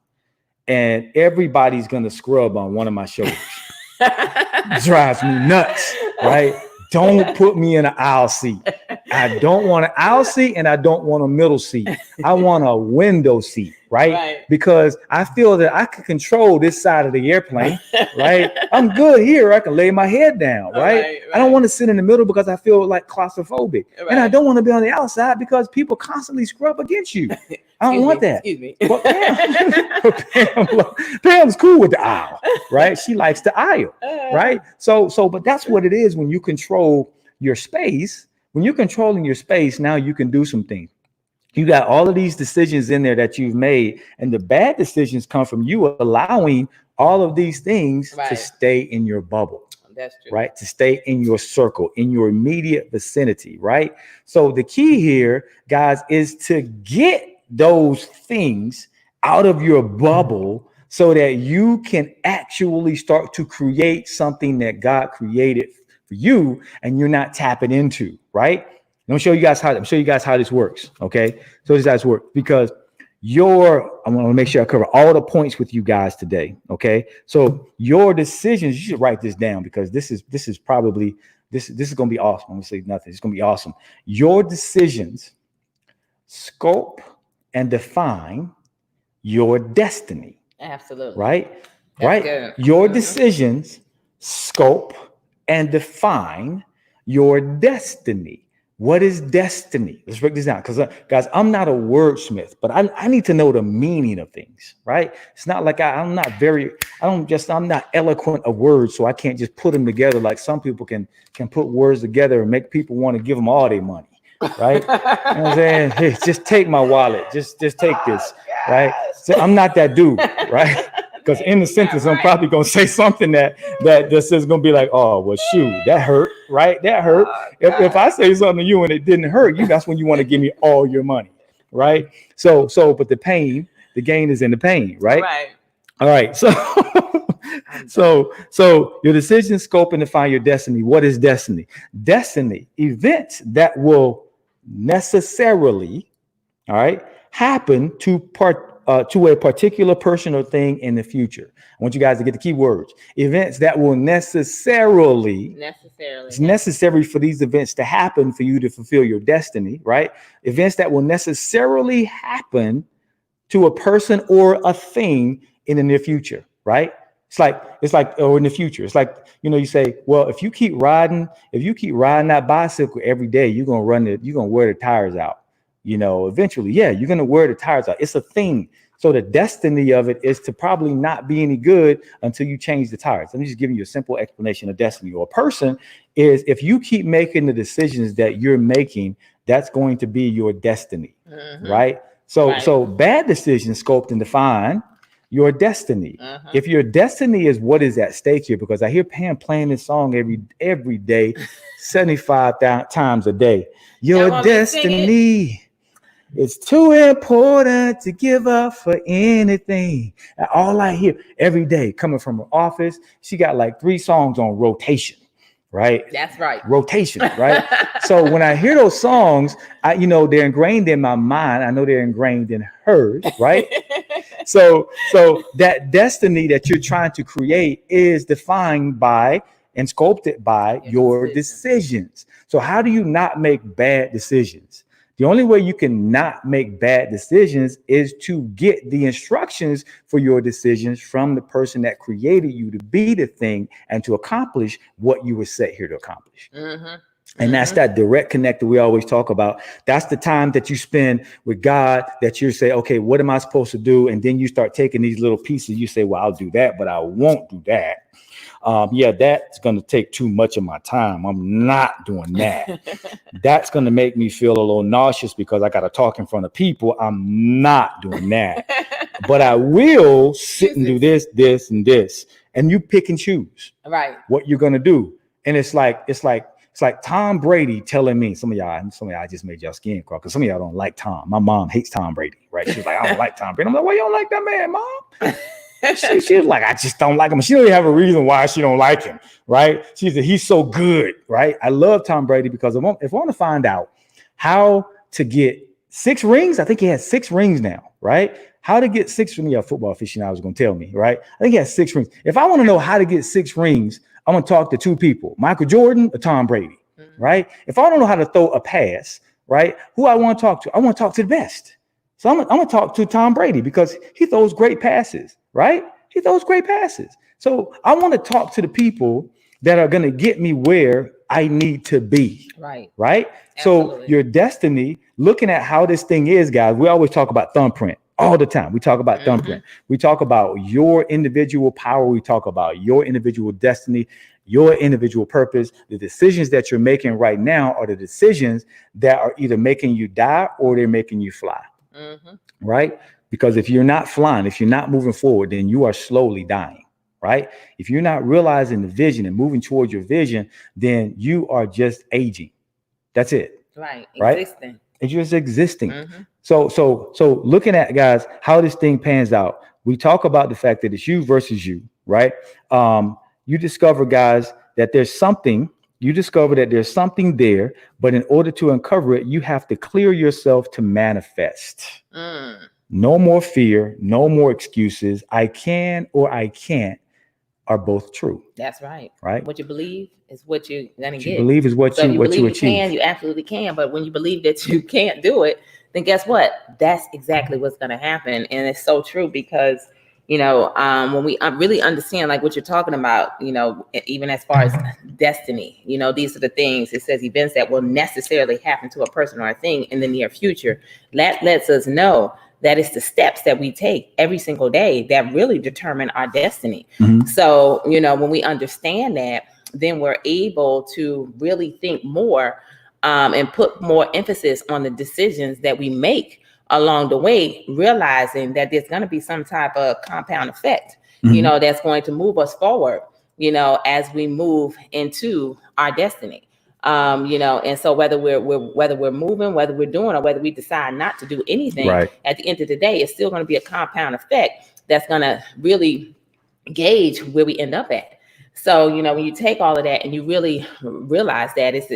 and everybody's gonna scrub on one of my shoulders. Drives me nuts, right? Don't put me in an aisle seat. I don't want an aisle seat and I don't want a middle seat. I want a window seat, right? Because I feel that I can control this side of the airplane, right? I'm good here. I can lay my head down, right? I don't want to sit in the middle because I feel like claustrophobic. And I don't want to be on the outside because people constantly scrub against you. I don't want that. Excuse me. But Pam's cool with the aisle, right? She likes the aisle, right? So, but that's what it is when you control your space. When you're controlling your space, now you can do some things. You got all of these decisions in there that you've made, and the bad decisions come from you allowing all of these things to stay in your bubble. That's true. Right? To stay in your circle, in your immediate vicinity, right? So the key here, guys, is to get those things out of your bubble so that you can actually start to create something that God created for you and you're not tapping into, right? I'm gonna show you guys how this works. Okay. So this guys work because I want to make sure I cover all the points with you guys today. Okay. So your decisions, you should write this down because this is going to be awesome. I'm going to say nothing. It's going to be awesome. Your decisions scope and define your destiny. Absolutely. Right? That's right. Good. Your decisions scope and define your destiny. What is destiny? Let's break this down. Because guys, I'm not a wordsmith, but I need to know the meaning of things, right? It's not like I'm not eloquent of words, so I can't just put them together like some people can put words together and make people want to give them all their money, right? You know what I'm saying? Hey, just take my wallet. Just take this, right? So I'm not that dude, right? Because in the sentence, I'm probably going to say something that just is going to be like, oh, well, shoot, that hurt, right? That hurt. If I say something to you and it didn't hurt you, that's when you want to give me all your money, right? So, but the gain is in the pain, right? Right. All right. So your decision scope and define your destiny. What is destiny? Destiny, events that will necessarily, all right, happen to to a particular person or thing in the future. I want you guys to get the key words. Events that will necessarily, it's necessary for these events to happen for you to fulfill your destiny, right? Events that will necessarily happen to a person or a thing in the near future, right? It's like, or in the future, it's like, you say, well, if you keep riding that bicycle every day, you're going to wear the tires out. Eventually, yeah, you're going to wear the tires out. It's a thing. So the destiny of it is to probably not be any good until you change the tires. I'm just giving you a simple explanation of destiny. Or a person is, if you keep making the decisions that you're making, that's going to be your destiny, right? So bad decisions sculpt and define your destiny. If your destiny is what is at stake here, because I hear Pam playing this song every day, 75 times a day. Your destiny. It's too important to give up for anything. All I hear every day coming from her office, she got like 3 songs on rotation, right? That's right. Rotation, right? So when I hear those songs, they're ingrained in my mind. I know they're ingrained in hers, right? So that destiny that you're trying to create is defined by and sculpted by your decisions. So how do you not make bad decisions? The only way you can not make bad decisions is to get the instructions for your decisions from the person that created you to be the thing and to accomplish what you were set here to accomplish. And that's that direct connect that we always talk about. That's the time that you spend with God, that you say, okay, what am I supposed to do? And then you start taking these little pieces. You say, well, I'll do that, but I won't do that. That's going to take too much of my time. I'm not doing that. That's going to make me feel a little nauseous because I got to talk in front of people. I'm not doing that. But I will sit and do this, this, and this. And you pick and choose what you're going to do. And it's like Tom Brady telling me, some of y'all I just made y'all skin crawl because some of y'all don't like Tom. My mom hates Tom Brady, right? She's like, I don't like Tom Brady. I'm like, why you don't like that man, Mom? She was like, I just don't like him. She don't even have a reason why she don't like him, right? She said, he's so good, right? I love Tom Brady because if I want to find out how to get 6 rings, I think he has 6 rings now, right? How to get 6 rings, football aficionado was going to tell me, right? I think he has 6 rings. If I want to know how to get 6 rings, I'm going to talk to 2 people, Michael Jordan or Tom Brady, right? If I don't know how to throw a pass, right? Who I want to talk to? I want to talk to the best. So I'm going to talk to Tom Brady because he throws great passes, right? He throws great passes. So I want to talk to the people that are going to get me where I need to be. Right. Absolutely. So your destiny, looking at how this thing is, guys, we always talk about thumbprint all the time. We talk about thumbprint. We talk about your individual power. We talk about your individual destiny, your individual purpose. The decisions that you're making right now are the decisions that are either making you die or they're making you fly. Right? Because if you're not flying, if you're not moving forward, then you are slowly dying, right? If you're not realizing the vision and moving towards your vision, then you are just aging. That's it. Right? Existing. It's just existing. So looking at, guys, how this thing pans out, we talk about the fact that it's you versus you, right? You discover, guys, that there's something. You discover that there's something there, but in order to uncover it, you have to clear yourself to manifest. No more fear, no more excuses. I can or I can't are both true. That's right. Right. What you believe is what you're gonna get. You believe is what you achieve. You absolutely can. But when you believe that you can't do it, then guess what? That's exactly what's gonna happen. And it's so true because when we really understand like what you're talking about, even as far as destiny, these are the things. It says events that will necessarily happen to a person or a thing in the near future. That lets us know that it's the steps that we take every single day that really determine our destiny. So, when we understand that, then we're able to really think more and put more emphasis on the decisions that we make along the way, realizing that there's going to be some type of compound effect, that's going to move us forward, as we move into our destiny. And so whether we're moving, whether we're doing, or whether we decide not to do anything, at the end of the day, it's still going to be a compound effect that's going to really gauge where we end up at. So, when you take all of that and you really realize that it's,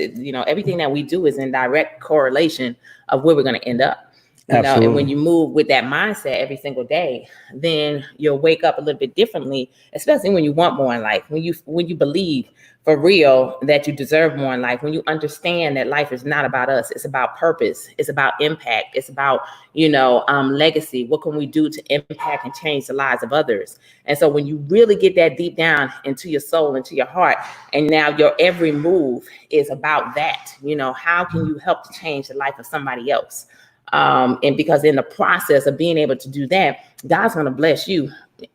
everything that we do is in direct correlation of where we're going to end up. You know, and when Absolutely. you move with that mindset every single day, then you'll wake up a little bit differently, especially when you want more in life, when you believe for real that you deserve more in life, when you understand that life is not about us, it's about purpose, it's about impact, it's about, legacy. What can we do to impact and change the lives of others? And so when you really get that deep down into your soul, into your heart, and now your every move is about that, how can you help to change the life of somebody else? And because in the process of being able to do that, God's going to bless you,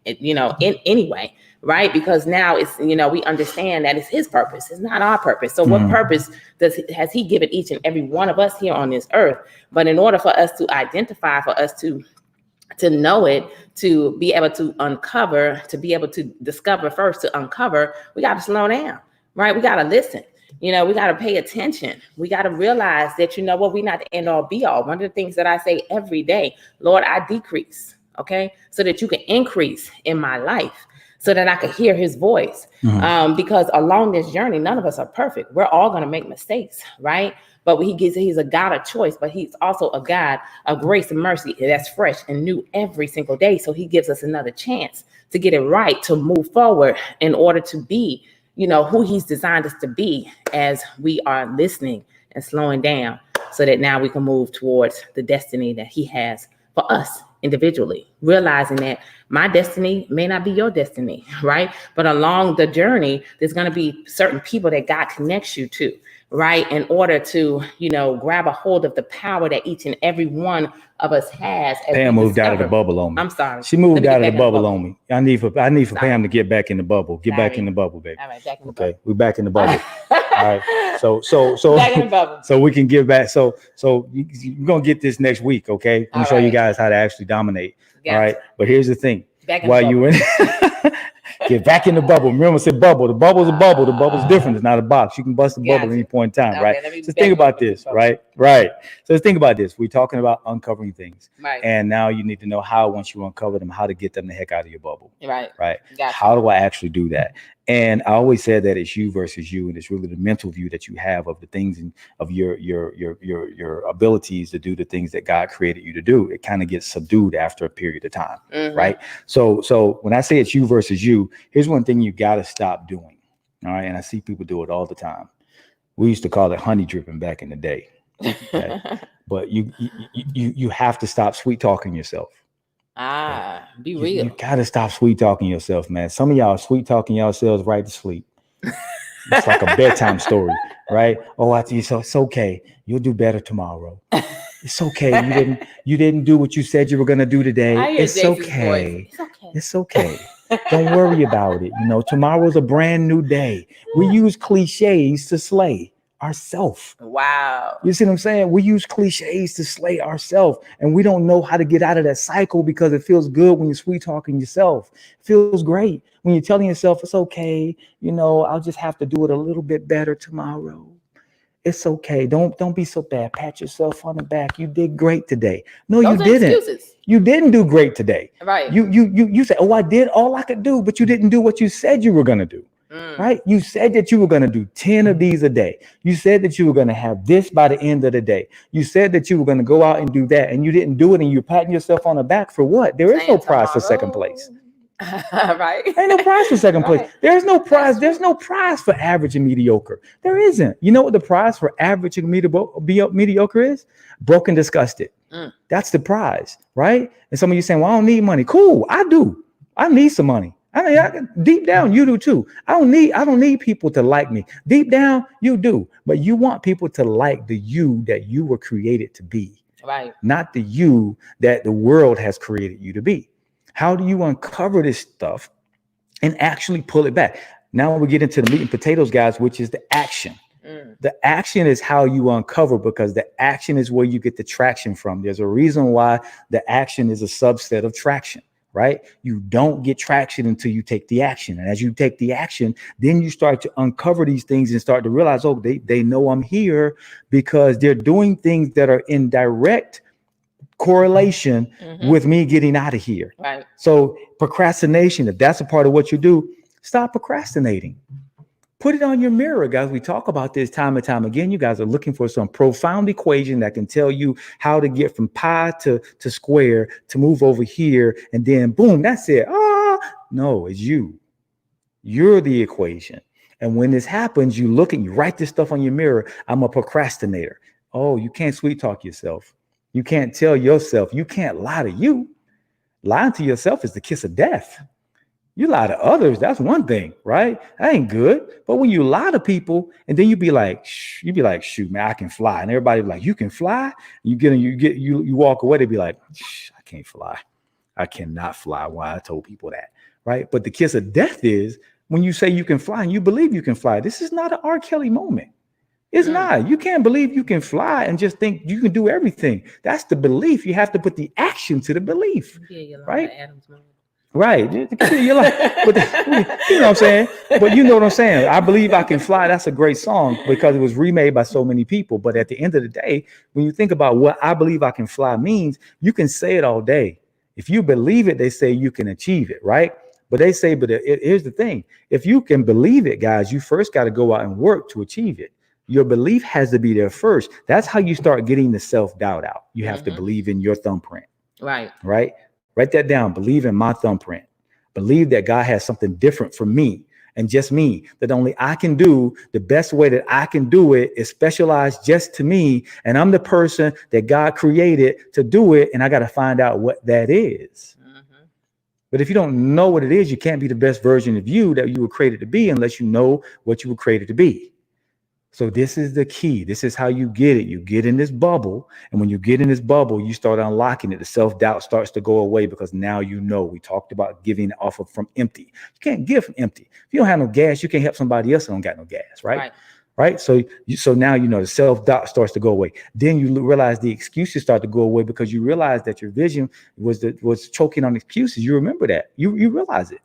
in anyway, right? Because now it's, we understand that it's his purpose. It's not our purpose. So what purpose has he given each and every one of us here on this earth? But in order for us to identify, for us to know it, to be able to uncover, to be able to discover first, to uncover, we got to slow down, right? We got to listen. We got to pay attention. We got to realize that, we're not the end all be all. One of the things that I say every day, Lord, I decrease, okay, so that you can increase in my life, so that I could hear his voice. Because along this journey, none of us are perfect. We're all going to make mistakes, right? But he's a God of choice, but he's also a God of grace and mercy that's fresh and new every single day. So he gives us another chance to get it right, to move forward in order to be, who he's designed us to be, as we are listening and slowing down, so that now we can move towards the destiny that he has for us individually, realizing that my destiny may not be your destiny, right? But along the journey, there's going to be certain people that God connects you to, right? In order to, grab a hold of the power that each and every one of us has. Pam moved out of the bubble on me. I'm sorry. She moved out of the bubble on me. I need for Pam to get back in the bubble. Get back in the bubble, baby. All right, back in the bubble. Okay, we're back in the bubble. All right. So back in the bubble. So we can give back. So you're gonna get this next week, okay? I'm gonna show you guys how to actually dominate. All right. But here's the thing. While you in get back in the bubble. Remember, I said bubble. The bubble's a bubble. The bubble's different. It's not a box. You can bust the bubble at any point in time, right? So think about this, right? Right. So let's think about this. We're talking about uncovering things. Right. And now you need to know how, once you uncover them, how to get them the heck out of your bubble. Right. Right. Gotcha. How do I actually do that? And I always said that it's you versus you, and it's really the mental view that you have of the things and of your abilities to do the things that God created you to do. It kind of gets subdued after a period of time, right? So when I say it's you versus you, here's one thing you got to stop doing. All right, and I see people do it all the time. We used to call it honey dripping back in the day, okay? But you have to stop sweet talking yourself. Be real. You gotta stop sweet talking yourself, man. Some of y'all sweet talking yourselves right to sleep. It's like a bedtime story, right? Oh, I think so. It's okay. You'll do better tomorrow. It's okay. You didn't do what you said you were gonna do today. It's okay. It's okay. Don't worry about it. Tomorrow's a brand new day. We use cliches to slay ourselves. Wow. You see what I'm saying? We use cliches to slay ourselves, and we don't know how to get out of that cycle, because it feels good when you're sweet talking yourself. It feels great when you're telling yourself it's okay. I'll just have to do it a little bit better tomorrow. It's okay. Don't be so bad. Pat yourself on the back. You did great today. No, you didn't. Excuses. You didn't do great today. Right. You said, oh, I did all I could do, but you didn't do what you said you were going to do. Right? You said that you were going to do 10 of these a day. You said that you were going to have this by the end of the day. You said that you were going to go out and do that, and you didn't do it, and you're patting yourself on the back for what? There is no prize for second place. Right. Ain't no prize for second place. There's no prize. There's no prize for average and mediocre. There isn't. You know what the prize for average and mediocre is? Broke and disgusted. That's the prize, right? And some of you saying, well, I don't need money. Cool. I do. I need some money. Deep down, you do too. I don't need people to like me. Deep down, you do. But you want people to like the you that you were created to be. Right. Not the you that the world has created you to be. How do you uncover this stuff and actually pull it back? Now we get into the meat and potatoes, guys, which is the action. The action is how you uncover, because the action is where you get the traction from. There's a reason why the action is a subset of traction. Right? You don't get traction until you take the action. And as you take the action, then you start to uncover these things and start to realize, oh, they know I'm here, because they're doing things that are in direct correlation with me getting out of here. Right. So procrastination, if that's a part of what you do, stop procrastinating. Put it on your mirror, guys. We talk about this time and time again. You guys are looking for some profound equation that can tell you how to get from pi to square to move over here. And then boom, that's it. No, it's you. You're the equation. And when this happens, you look and you write this stuff on your mirror. I'm a procrastinator. Oh, you can't sweet talk yourself. You can't tell yourself. You can't lie to you. Lying to yourself is the kiss of death. You lie to others, that's one thing, right? That ain't good. But when you lie to people and then you be like, shoot, man, I can fly. And everybody be like, you can fly? You walk away, they be like, I can't fly. I cannot fly. Why I told people that, right? But the kiss of death is when you say you can fly and you believe you can fly. This is not an R. Kelly moment. It's not. You can't believe you can fly and just think you can do everything. That's the belief. You have to put the action to the belief, right? Right. You're like, you know what I'm saying? But you know what I'm saying? I Believe I Can Fly. That's a great song because it was remade by so many people. But at the end of the day, when you think about what I Believe I Can Fly means, you can say it all day. If you believe it, they say you can achieve it, right? But they say, here's the thing. If you can believe it, guys, you first got to go out and work to achieve it. Your belief has to be there first. That's how you start getting the self-doubt out. You have to believe in your thumbprint. Right. Write that down. Believe in my thumbprint. Believe that God has something different for me and just me, that only I can do. The best way that I can do it is specialized just to me. And I'm the person that God created to do it. And I got to find out what that is. But if you don't know what it is, you can't be the best version of you that you were created to be unless you know what you were created to be. So this is the key. This is how you get it. You get in this bubble. And when you get in this bubble, you start unlocking it. The self-doubt starts to go away because now you know. We talked about giving off of from empty. You can't give from empty. If you don't have no gas, you can't help somebody else that don't got no gas, right? So now you know the self-doubt starts to go away. Then you realize the excuses start to go away because you realize that your vision was choking on excuses. You remember that. You realize it.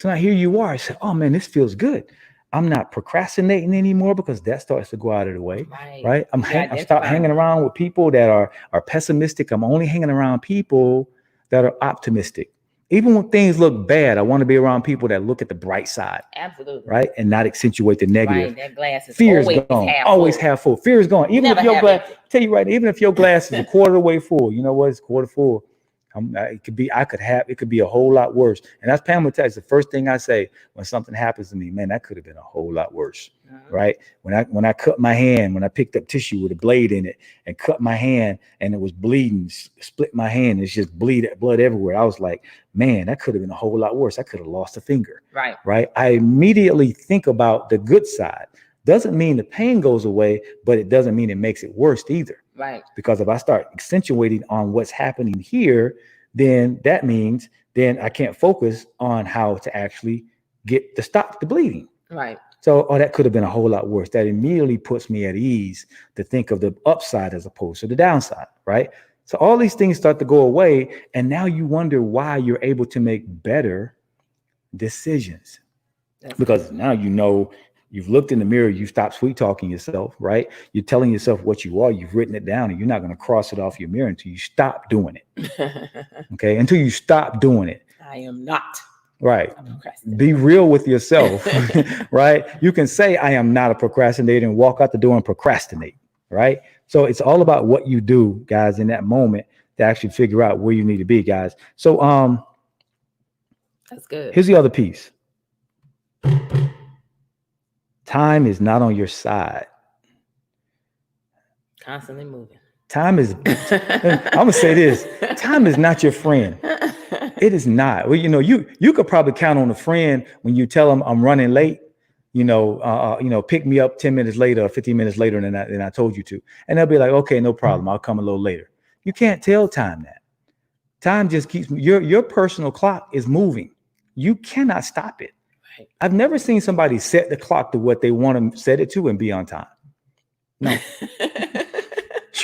So now here you are. I said, oh man, this feels good. I'm not procrastinating anymore because that starts to go out of the way, right? I'm stop hanging around with people that are pessimistic. I'm only hanging around people that are optimistic. Even when things look bad, I want to be around people that look at the bright side. Absolutely. Right? And not accentuate the negative. That glass is fear is gone. Always half full. Fear is gone. Even if your glass, tell you right, even if your glass is a quarter way full, you know what? It's a quarter full. It could be a whole lot worse. And that's Pamela Tax. The first thing I say when something happens to me, man, that could have been a whole lot worse. Right. When I cut my hand, when I picked up tissue with a blade in it and cut my hand and it was bleeding, split my hand, it's just blood everywhere. I was like, man, that could have been a whole lot worse. I could have lost a finger. Right. I immediately think about the good side. Doesn't mean the pain goes away, but it doesn't mean it makes it worse either. Right. Because if I start accentuating on what's happening here, then that means then I can't focus on how to actually get to stop the bleeding. Right. So, that could have been a whole lot worse. That immediately puts me at ease to think of the upside as opposed to the downside. Right. So all these things start to go away. And now you wonder why you're able to make better decisions. Because now you know. You've looked in the mirror, you stopped sweet talking yourself, right? You're telling yourself what you are, you've written it down, and you're not going to cross it off your mirror until you stop doing it. Okay, until you stop doing it. I am not. Right. Be real with yourself, right? You can say, I am not a procrastinator and walk out the door and procrastinate, right? So it's all about what you do, guys, in that moment to actually figure out where you need to be, guys. So that's good. Here's the other piece. Time is not on your side. Constantly moving. Time is, I'm going to say this. Time is not your friend. It is not. Well, you could probably count on a friend when you tell them I'm running late, pick me up 10 minutes later or 15 minutes later than I told you to. And they'll be like, okay, no problem. I'll come a little later. You can't tell time that. Time just keeps, your personal clock is moving. You cannot stop it. I've never seen somebody set the clock to what they want to set it to and be on time. No. Let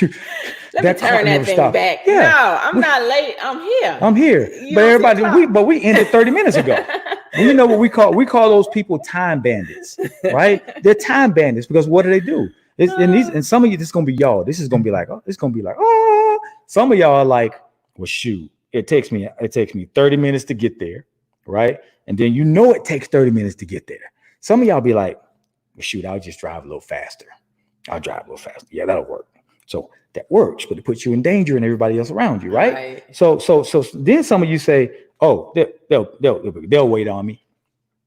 me turn that thing back. Yeah. No, I'm not late. I'm here. But we ended 30 minutes ago. And you know what we call those people time bandits, right? They're time bandits because what do? And some of you, this is gonna be y'all. This is gonna be like, oh. Some of y'all are like, well, shoot, it takes me 30 minutes to get there, right? And then it takes 30 minutes to get there. Some of y'all be like, Well, shoot, I'll just drive a little faster. I'll drive a little faster. Yeah, that'll work. So that works, but it puts you in danger and everybody else around you, right? So then some of you say, oh, they'll wait on me.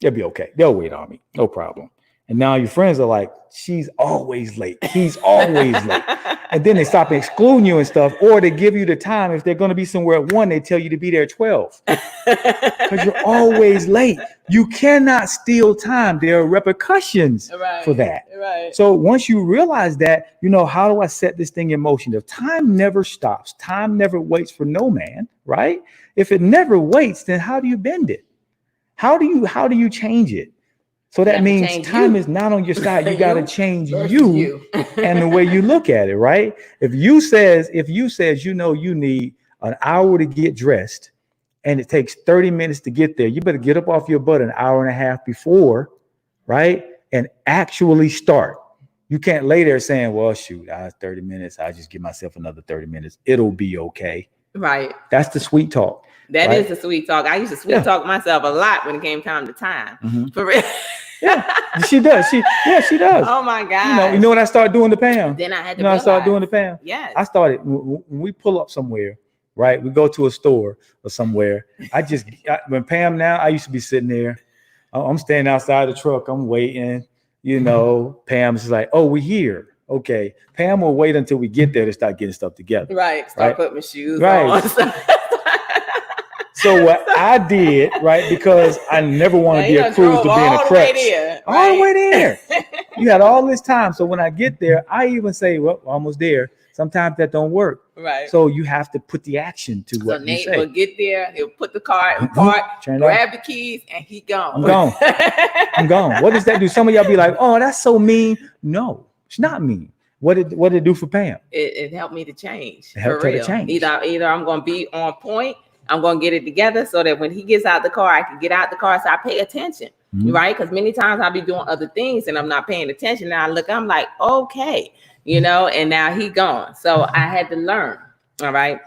They'll be okay. They'll wait on me. No problem. And now your friends are like, she's always late. He's always late. And then they stop excluding you and stuff, or they give you the time. If they're going to be somewhere at 1, they tell you to be there at 12 because you're always late. You cannot steal time. There are repercussions for that. Right. So once you realize that, how do I set this thing in motion? If time never stops, time never waits for no man, right? If it never waits, then how do you bend it? How do you change it? So that means time is not on your side. You got to change you and the way you look at it, right? If you says you need an hour to get dressed and it takes 30 minutes to get there, you better get up off your butt an hour and a half before, right? And actually start. You can't lay there saying, well, shoot, I have 30 minutes. I'll just give myself another 30 minutes. It'll be okay. Right. That's the sweet talk. That is the sweet talk. I used to sweet talk myself a lot when it came time to time. Mm-hmm. For real. Yeah, she does. She does. Oh my God. You know what I started doing to Pam? Then I had to. I started doing to Pam. Yes. I started when we pull up somewhere, right? We go to a store or somewhere. When Pam now, I used to be sitting there. I'm standing outside the truck. I'm waiting. Pam's like, "Oh, we're here." Okay. Pam will wait until we get there to start getting stuff together. Right. Start putting my shoes on. So what I did, right, because I never want to be accused of being a crutch. All the way there. You had all this time. So when I get there, I even say, well, almost there. Sometimes that don't work. Right. So you have to put the action to what you say. So Nate will get there. He'll put the car in park, grab the keys, and he gone. I'm gone. I'm gone. What does that do? Some of y'all be like, oh, that's so mean. No, it's not mean. What did it do for Pam? It helped me to change. It helped her to change. Either I'm going to be on point. I'm going to get it together so that when he gets out the car, I can get out the car. So I pay attention, right? Because many times I'll be doing other things and I'm not paying attention. Now I'm like, okay, and now he gone. So I had to learn, all right,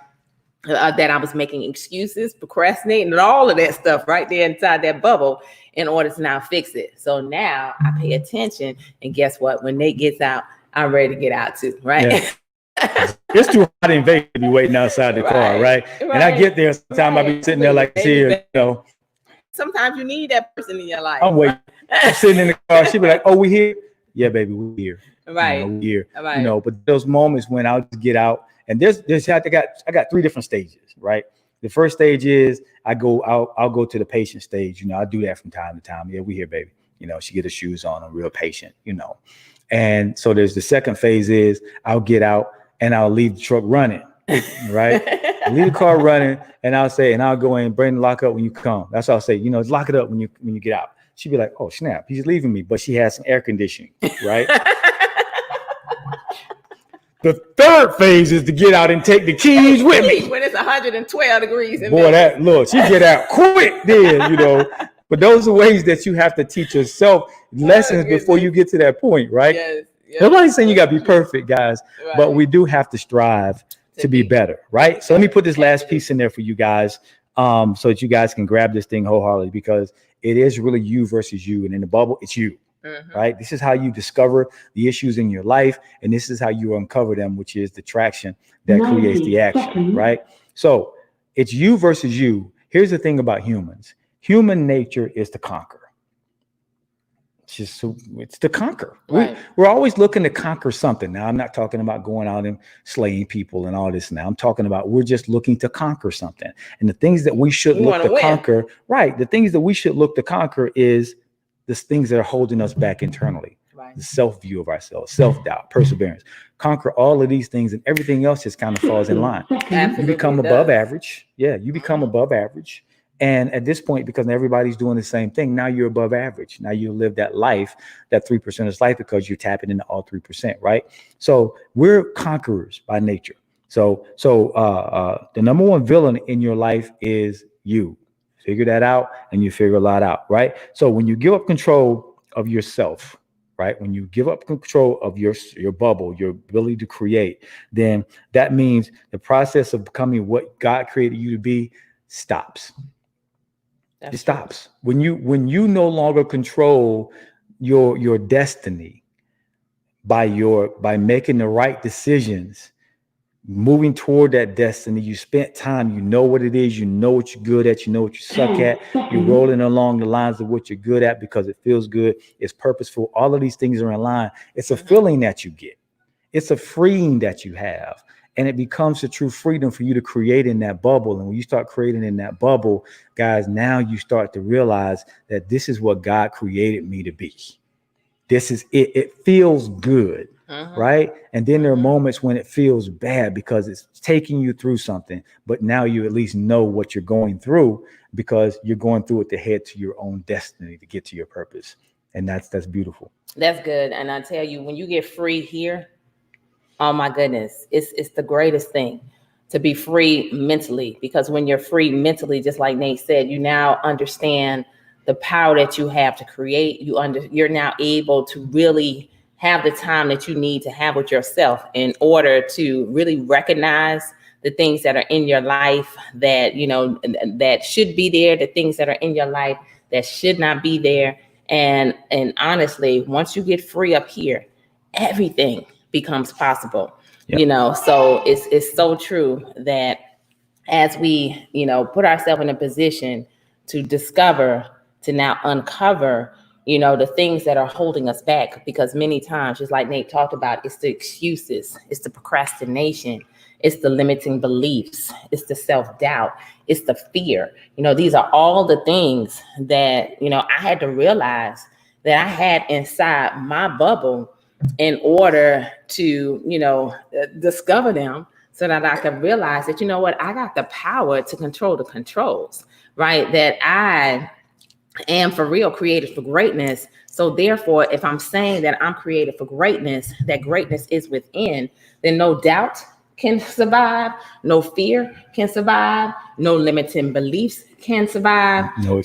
that I was making excuses, procrastinating, and all of that stuff right there inside that bubble in order to now fix it. So now I pay attention. And guess what? When Nate gets out, I'm ready to get out too, right? Yeah. It's too hot in Vegas to be waiting outside the car, right? And I get there, sometimes I be sitting there like here, Sometimes you need that person in your life. I'm waiting. I'm sitting in the car. She be like, "Oh, we here? Yeah, baby, we here." Right. We here. Right. But those moments when I'll just get out, and I got 3 different stages, right? The first stage is I'll go to the patient stage. I do that from time to time. Yeah, we here, baby. She get her shoes on. I'm real patient. And so there's the second phase is I'll get out and I'll leave the truck running, right? Leave the car running, and I'll go in, bring the lock up when you come. That's what I'll say. Just lock it up when you get out. She'd be like, "Oh snap, he's leaving me," but she has some air conditioning, right? The third phase is to get out and take the keys with me when it's 112 degrees. Boy, she get out quick then, But those are ways that you have to teach yourself lessons before you get to that point, right? Yes. Nobody's saying you got to be perfect, guys, but we do have to strive to be better, right? So let me put this last piece in there for you guys, so that you guys can grab this thing wholeheartedly, because it is really you versus you, and in the bubble, it's you, right? This is how you discover the issues in your life, and this is how you uncover them, which is the traction that creates the action, right? So it's you versus you. Here's the thing about humans. Human nature is to conquer. It's to conquer. Right. We're always looking to conquer something. Now, I'm not talking about going out and slaying people and all this now. I'm talking about we're just looking to conquer something. And the things that we should look to conquer, right? The things that we should look to conquer is the things that are holding us back internally. Right. The self-view of ourselves, self-doubt, perseverance. Conquer all of these things, and everything else just kind of falls in line. You become above average. Yeah, you become above average. And at this point, because everybody's doing the same thing, now you're above average. Now you live that life, that 3%ers life, because you're tapping into all 3%, right? So we're conquerors by nature. So the number one villain in your life is you. Figure that out, and you figure a lot out, right? So when you give up control of yourself, right? When you give up control of your bubble, your ability to create, then that means the process of becoming what God created you to be stops. It stops when you no longer control your destiny by making the right decisions, moving toward that destiny. You spent time, you know what it is, you know what you're good at, you know what you suck at. You're rolling along the lines of what you're good at because it feels good. It's purposeful. All of these things are in line. It's a feeling that you get. It's a freeing that you have. And it becomes a true freedom for you to create in that bubble. And when you start creating in that bubble, guys, now you start to realize that this is what God created me to be. This is it. It feels good, right? And then there are moments when it feels bad because it's taking you through something. But now you at least know what you're going through because you're going through it to head to your own destiny, to get to your purpose. And that's beautiful. That's good. And I tell you, when you get free here, oh my goodness, it's the greatest thing to be free mentally, because when you're free mentally, just like Nate said, you now understand the power that you have to create. You're now able to really have the time that you need to have with yourself in order to really recognize the things that are in your life that, you know, that should be there, the things that are in your life that should not be there. And honestly, once you get free up here, everything becomes possible. Yep. You know, so it's so true that as we, you know, put ourselves in a position to discover, to now uncover, you know, the things that are holding us back, because many times, just like Nate talked about, it's the excuses, it's the procrastination, it's the limiting beliefs, it's the self-doubt, it's the fear. You know, these are all the things that, you know, I had to realize that I had inside my bubble in order to, you know, discover them so that I could realize that, you know what, I got the power to control the controls, right? That I am for real created for greatness. So therefore, if I'm saying that I'm created for greatness, that greatness is within, then no doubt can survive, no fear can survive, no limiting beliefs can survive, no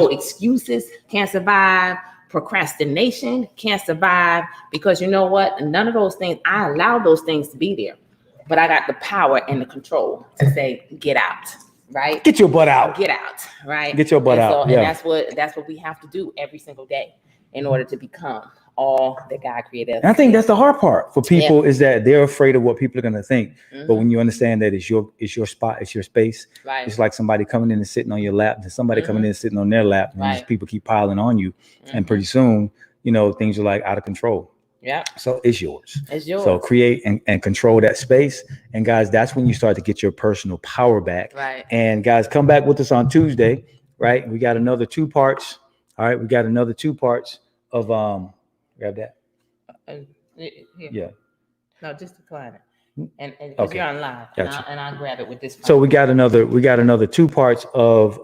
excuses can survive. Procrastination can't survive, because you know what? None of those things, I allow those things to be there, but I got the power and the control to say, get out, right? Get your butt out. Get out, right? Get your butt out. And that's what we have to do every single day in order to become all that God created us. And I think that's the hard part for people, is that they're afraid of what people are going to think. But when you understand that it's your spot, it's your space, right. It's like somebody coming in and sitting on your lap, and somebody coming in and sitting on their lap, and just people keep piling on you. And pretty soon, you know, things are like out of control. Yeah. So it's yours. It's yours. So create and control that space. And guys, that's when you start to get your personal power back. Right. And guys, come back with us on Tuesday, right? We got another 2 parts. All right. We got another 2 parts of grab that. Yeah. No, just decline it. And okay. You're on live, gotcha. and I'll grab it with this. So we got another 2 parts of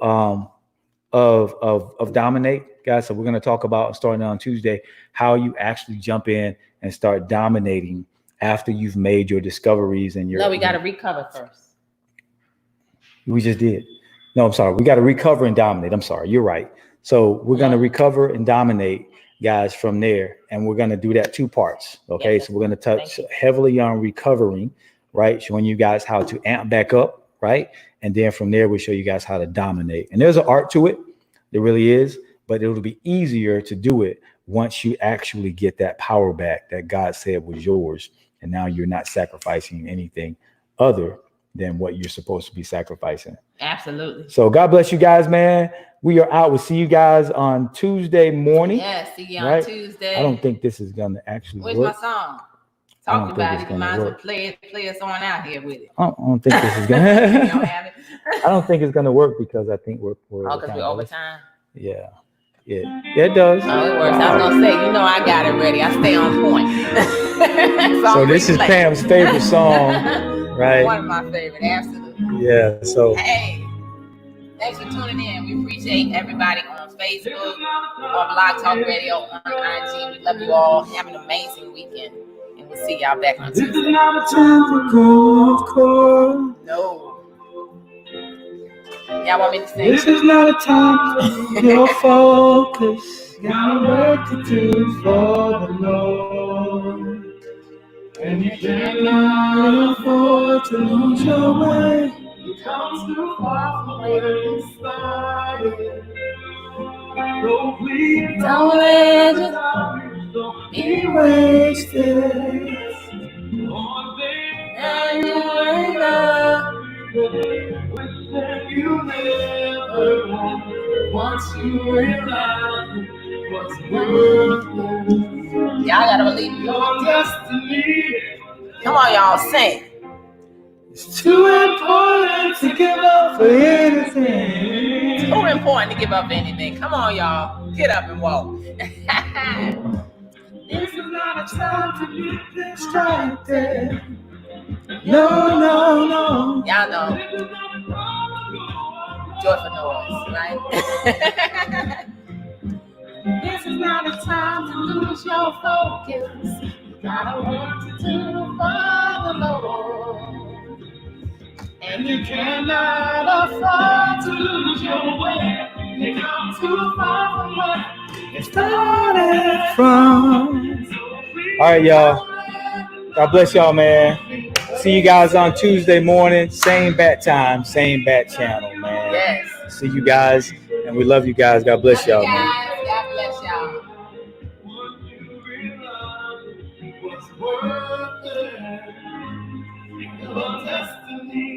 dominate, guys. So we're going to talk about, starting on Tuesday, how you actually jump in and start dominating after you've made your discoveries and your. No, we got to recover first. We just did. No, I'm sorry. We got to recover and dominate. I'm sorry. You're right. So we're going to recover and dominate, guys, from there. And we're going to do that 2 parts. Okay. Yes. So we're going to touch heavily on recovering, right? Showing you guys how to amp back up, right? And then from there, we'll show you guys how to dominate. And there's an art to it. There really is. But it'll be easier to do it once you actually get that power back that God said was yours. And now you're not sacrificing anything other than what you're supposed to be sacrificing. Absolutely. So God bless you guys, man. We are out. We'll see you guys on Tuesday morning. Yeah, see you on Tuesday. I don't think this is going to actually work. Where's my song? Talk about it. You might as well play us on out here with it. I don't think this is going to. You don't have it? I don't think it's going to work because I think we're because we're overtime. Yeah. Yeah, it does. Oh, it works. I was going to say, you know, I got it ready. I stay on point. So this is Pam's favorite song, right? One of my favorite, absolutely. Yeah, so. Hey, thanks for tuning in. We appreciate everybody on Facebook, on Blog Talk Radio, on IG. We love you all. Have an amazing weekend. And we'll see y'all back on Tuesday. This is not a time to go off course. No. Y'all want me to sing? This is not a time for your focus. Got work to do for the Lord. And you cannot afford to lose your way. You come too far from where you started. So please Don't let it don't be wasted. and you ain't up wishing you never once you realize what's worth it. Y'all gotta believe your destiny. Come on, y'all, sing. It's too important to give up for anything. Too important to give up anything. Come on, y'all. Get up and walk. This is not a time to be distracted. No. Y'all know. Joyful noise, right? This is not a time to lose your focus. You gotta want to do for the Lord. And you cannot afford to lose your way. You come too far from what you started From. All right, y'all. God bless y'all, man. See you guys on Tuesday morning. Same bat time, same bat channel, man. Yes. See you guys, and we love you guys. God bless y'all, man. God bless y'all. What's worth it? Your destiny.